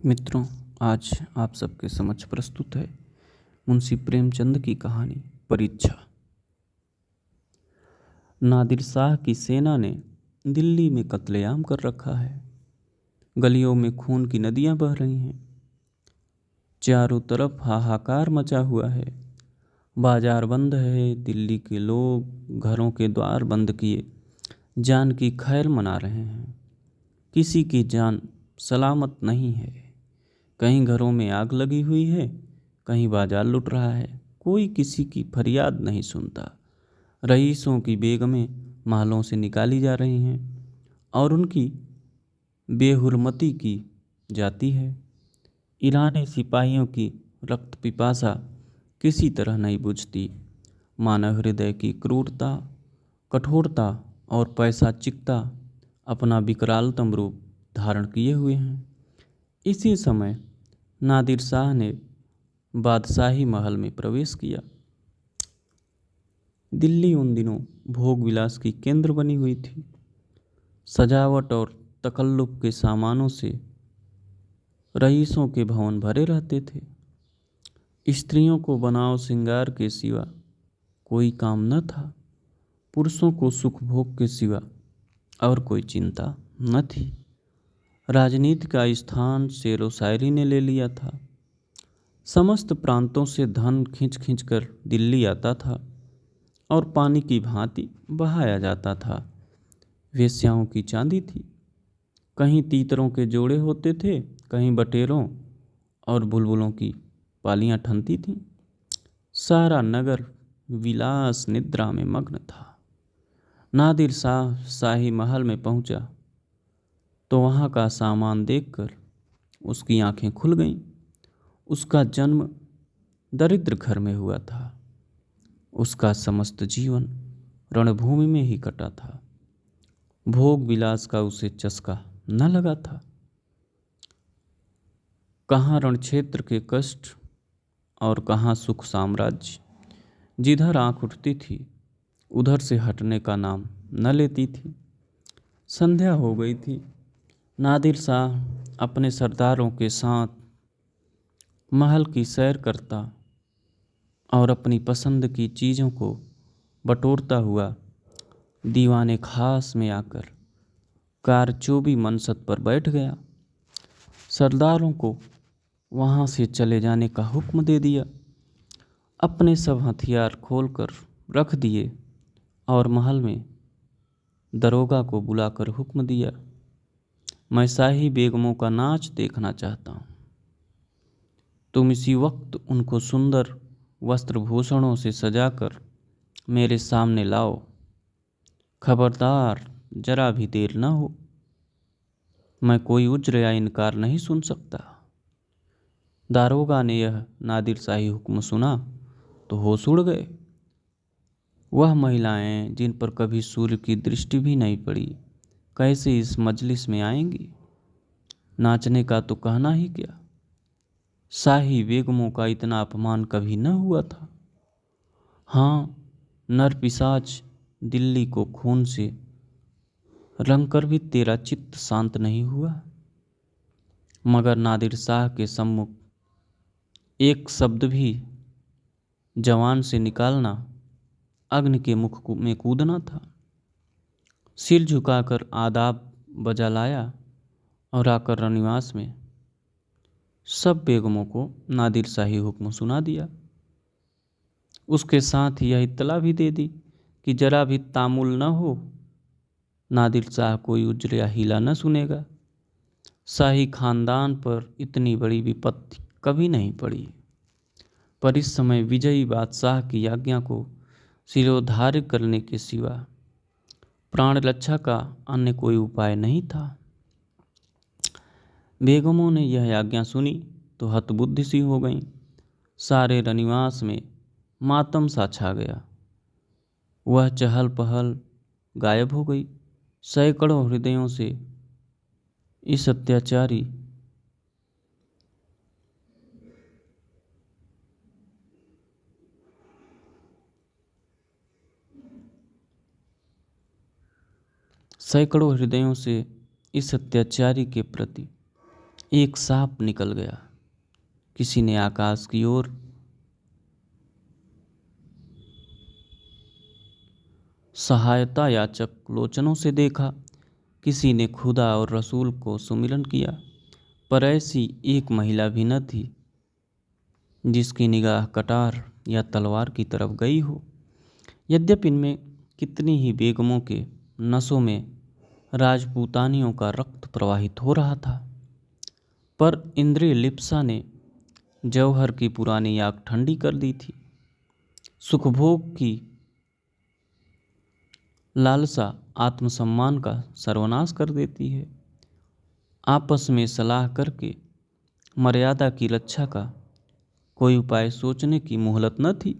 मित्रों, आज आप सबके समक्ष प्रस्तुत है मुंशी प्रेमचंद की कहानी परीक्षा। नादिर शाह की सेना ने दिल्ली में कत्लेआम कर रखा है। गलियों में खून की नदियां बह रही हैं। चारों तरफ हाहाकार मचा हुआ है। बाजार बंद है। दिल्ली के लोग घरों के द्वार बंद किए जान की खैर मना रहे हैं। किसी की जान सलामत नहीं है। कहीं घरों में आग लगी हुई है, कहीं बाजार लुट रहा है। कोई किसी की फरियाद नहीं सुनता। रईसों की बेगमें महलों से निकाली जा रही हैं और उनकी बेहुरमती की जाती है। ईरानी सिपाहियों की रक्त पिपासा किसी तरह नहीं बुझती। मानव हृदय की क्रूरता, कठोरता और पैशाचिकता अपना विकरालतम रूप धारण किए हुए हैं। इसी समय नादिर शाह ने बादशाही महल में प्रवेश किया। दिल्ली उन दिनों भोग विलास की केंद्र बनी हुई थी। सजावट और तकल्लुफ के सामानों से रईसों के भवन भरे रहते थे। स्त्रियों को बनाव श्रृंगार के सिवा कोई काम न था। पुरुषों को सुख भोग के सिवा और कोई चिंता न थी। राजनीति का स्थान शेर व शायरी ने ले लिया था। समस्त प्रांतों से धन खींच खींच कर दिल्ली आता था और पानी की भांति बहाया जाता था। वेश्याओं की चांदी थी। कहीं तीतरों के जोड़े होते थे, कहीं बटेरों और बुलबुलों की पालियां ठनती थीं। सारा नगर विलास निद्रा में मग्न था। नादिर शाह शाही महल में पहुंचा तो वहां का सामान देखकर उसकी आंखें खुल गईं। उसका जन्म दरिद्र घर में हुआ था। उसका समस्त जीवन रणभूमि में ही कटा था। भोग विलास का उसे चस्का न लगा था। कहाँ रणक्षेत्र के कष्ट और कहाँ सुख साम्राज्य। जिधर आंख उठती थी उधर से हटने का नाम न लेती थी। संध्या हो गई थी। नादिर शाह अपने सरदारों के साथ महल की सैर करता और अपनी पसंद की चीज़ों को बटोरता हुआ दीवाने खास में आकर कारचोबी मनसद पर बैठ गया। सरदारों को वहाँ से चले जाने का हुक्म दे दिया। अपने सब हथियार खोलकर रख दिए और महल में दरोगा को बुलाकर हुक्म दिया, मैं शाही बेगमों का नाच देखना चाहता हूँ। तुम इसी वक्त उनको सुंदर वस्त्रभूषणों से सजाकर मेरे सामने लाओ। खबरदार, जरा भी देर न हो। मैं कोई उज्र या इनकार नहीं सुन सकता। दारोगा ने यह नादिर शाही हुक्म सुना तो होश उड़ गए। वह महिलाएं जिन पर कभी सूर्य की दृष्टि भी नहीं पड़ी कैसे इस मजलिस में आएंगी। नाचने का तो कहना ही क्या। शाही बेगमों का इतना अपमान कभी न हुआ था। हाँ, नर पिशाच दिल्ली को खून से रंग कर भी तेरा चित्त शांत नहीं हुआ। मगर नादिर शाह के सम्मुख एक शब्द भी जवान से निकालना अग्नि के मुख में कूदना था। सिर झुकाकर आदाब बजा लाया और आकर रनिवास में सब बेगमों को नादिर शाही हुक्म सुना दिया। उसके साथ यह इत्तला भी दे दी कि जरा भी तामुल न हो, नादिर शाह कोई उज्र या हीला न सुनेगा। शाही खानदान पर इतनी बड़ी विपत्ति कभी नहीं पड़ी। पर इस समय विजयी बादशाह की आज्ञा को शिरोधार्य करने के सिवा प्राण रक्षा का अन्य कोई उपाय नहीं था। बेगमों ने यह आज्ञा सुनी तो हतबुद्धि सी हो गईं। सारे रनिवास में मातम सा छा गया। वह चहल पहल गायब हो गई। सैकड़ों हृदयों से इस अत्याचारी के प्रति एक सांप निकल गया। किसी ने आकाश की ओर सहायता याचक लोचनों से देखा, किसी ने खुदा और रसूल को सुमिरन किया, पर ऐसी एक महिला भी न थी जिसकी निगाह कटार या तलवार की तरफ गई हो। यद्यपि इनमें कितनी ही बेगमों के नसों में राजपूतानियों का रक्त प्रवाहित हो रहा था, पर इंद्रिय लिप्सा ने जौहर की पुरानी आग ठंडी कर दी थी। सुखभोग की लालसा आत्मसम्मान का सर्वनाश कर देती है। आपस में सलाह करके मर्यादा की रक्षा का कोई उपाय सोचने की मोहलत न थी।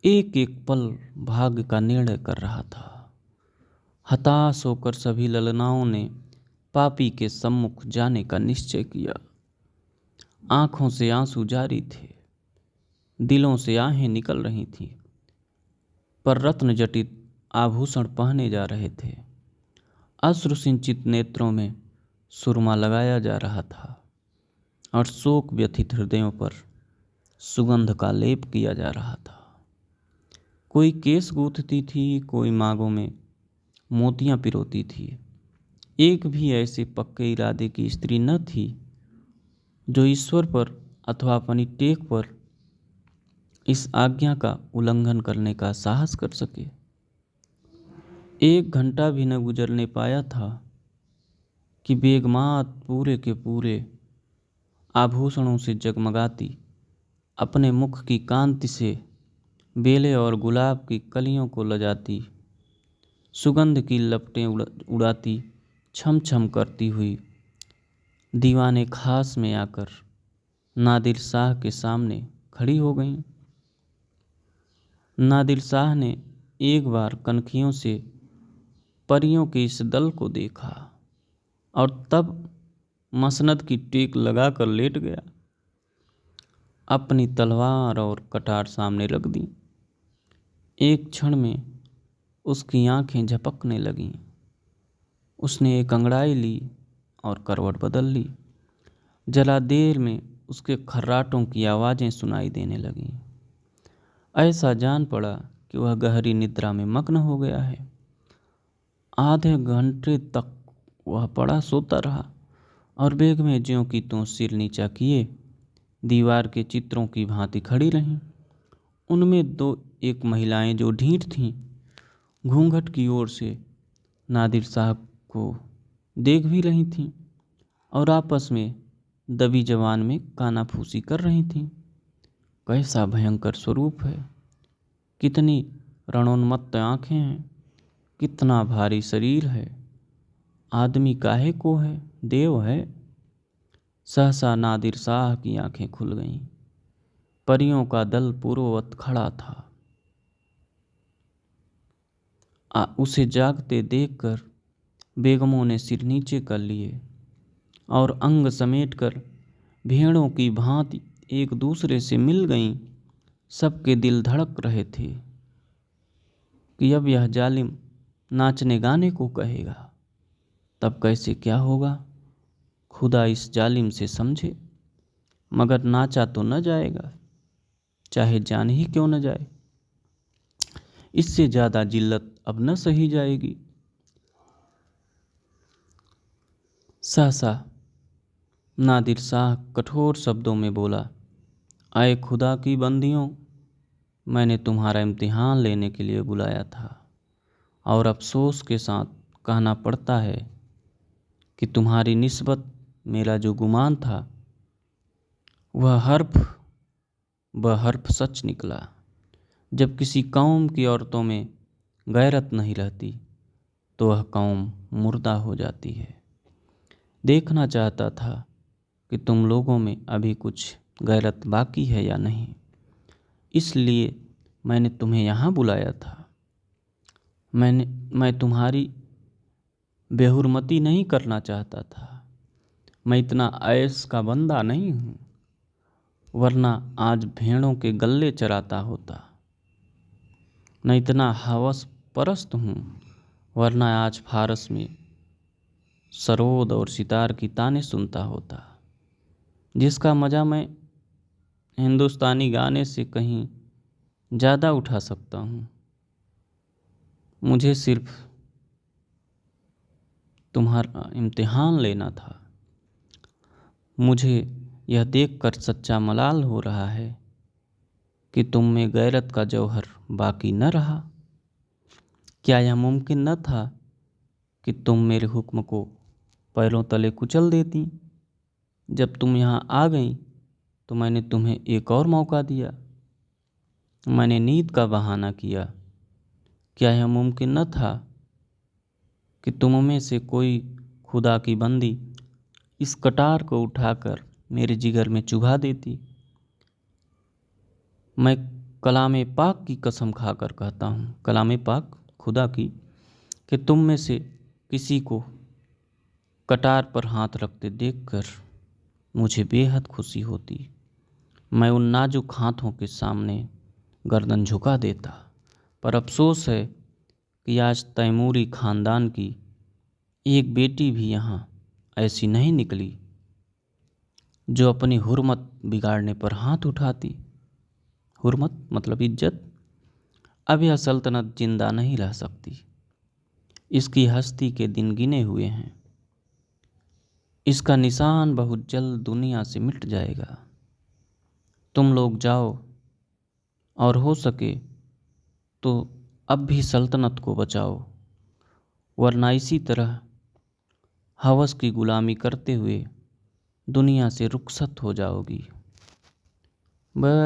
एक एक पल भाग्य का निर्णय कर रहा था। हताश होकर सभी ललनाओं ने पापी के सम्मुख जाने का निश्चय किया। आंखों से आंसू जारी थे, दिलों से आहें निकल रही थीं, पर रत्न जटित आभूषण पहने जा रहे थे। अश्रु सिंचित नेत्रों में सुरमा लगाया जा रहा था और शोक व्यथित हृदयों पर सुगंध का लेप किया जा रहा था। कोई केस गूंथती थी, कोई मांगों में मोतियां पिरोती थी। एक भी ऐसे पक्के इरादे की स्त्री न थी जो ईश्वर पर अथवा अपनी टेक पर इस आज्ञा का उल्लंघन करने का साहस कर सके। एक घंटा भी न गुजरने पाया था कि बेगमात पूरे के पूरे आभूषणों से जगमगाती अपने मुख की कांति से बेले और गुलाब की कलियों को लजाती, सुगंध की लपटें उड़ाती, छम छम करती हुई दीवाने खास में आकर नादिर शाह के सामने खड़ी हो गईं। नादिर शाह ने एक बार कनखियों से परियों के इस दल को देखा और तब मसनद की टेक लगाकर लेट गया। अपनी तलवार और कटार सामने रख दी। एक क्षण में उसकी आंखें झपकने लगीं। उसने एक अंगड़ाई ली और करवट बदल ली। जरा देर में उसके खर्राटों की आवाज़ें सुनाई देने लगीं। ऐसा जान पड़ा कि वह गहरी निद्रा में मग्न हो गया है। आधे घंटे तक वह पड़ा सोता रहा और बेग में ज्यों की त्यों सिर नीचा किए दीवार के चित्रों की भांति खड़ी रहीं। उनमें दो एक महिलाएं जो ढीठ थीं, घूंघट की ओर से नादिर साहब को देख भी रही थीं और आपस में दबी जवान में कानाफूसी कर रही थीं। कैसा भयंकर स्वरूप है, कितनी रणोन्मत्त आंखें हैं, कितना भारी शरीर है। आदमी काहे को है, देव है। सहसा नादिर शाह की आंखें खुल गईं। परियों का दल पूर्ववत खड़ा था। उसे जागते देखकर बेगमों ने सिर नीचे कर लिए और अंग समेटकर भेड़ों की भांति एक दूसरे से मिल गईं। सबके दिल धड़क रहे थे कि अब यह जालिम नाचने गाने को कहेगा, तब कैसे क्या होगा, खुदा इस जालिम से समझे। मगर नाचा तो न जाएगा, चाहे जान ही क्यों न जाए। इससे ज़्यादा जिल्लत अब न सही जाएगी। सहसा नादिर शाह कठोर शब्दों में बोला, आए खुदा की बंदियों, मैंने तुम्हारा इम्तिहान लेने के लिए बुलाया था और अफसोस के साथ कहना पड़ता है कि तुम्हारी निस्बत मेरा जो गुमान था वह हर्फ सच निकला। जब किसी कौम की औरतों में गैरत नहीं रहती तो वह कौम मुर्दा हो जाती है। देखना चाहता था कि तुम लोगों में अभी कुछ गैरत बाकी है या नहीं, इसलिए मैंने तुम्हें यहाँ बुलाया था। मैं तुम्हारी बेहुरमती नहीं करना चाहता था। मैं इतना ऐश का बंदा नहीं हूँ, वरना आज भेड़ों के गल्ले चराता होता। न इतना हवस परस्त हूँ, वरना आज फारस में सरोद और सितार की ताने सुनता होता, जिसका मज़ा मैं हिंदुस्तानी गाने से कहीं ज़्यादा उठा सकता हूँ। मुझे सिर्फ तुम्हारा इम्तिहान लेना था। मुझे यह देखकर सच्चा मलाल हो रहा है कि तुम में गैरत का जौहर बाकी न रहा। क्या यह मुमकिन न था कि तुम मेरे हुक्म को पैरों तले कुचल देती? जब तुम यहाँ आ गई तो मैंने तुम्हें एक और मौका दिया। मैंने नींद का बहाना किया। क्या यह मुमकिन न था कि तुम में से कोई खुदा की बंदी इस कटार को उठाकर मेरे जिगर में चुभा देती? मैं कलामे पाक की कसम खाकर कहता हूँ, कलामे पाक खुदा की, कि तुम में से किसी को कटार पर हाथ रखते देखकर मुझे बेहद खुशी होती। मैं उन नाजुक हाथों के सामने गर्दन झुका देता। पर अफसोस है कि आज तैमूरी ख़ानदान की एक बेटी भी यहाँ ऐसी नहीं निकली जो अपनी हुर्मत बिगाड़ने पर हाथ उठाती। हुर्मत मतलब इज्जत। अब यह सल्तनत जिंदा नहीं रह सकती। इसकी हस्ती के दिन गिने हुए हैं। इसका निशान बहुत जल्द दुनिया से मिट जाएगा। तुम लोग जाओ और हो सके तो अब भी सल्तनत को बचाओ, वरना इसी तरह हवस की गुलामी करते हुए दुनिया से रुखसत हो जाओगी। बस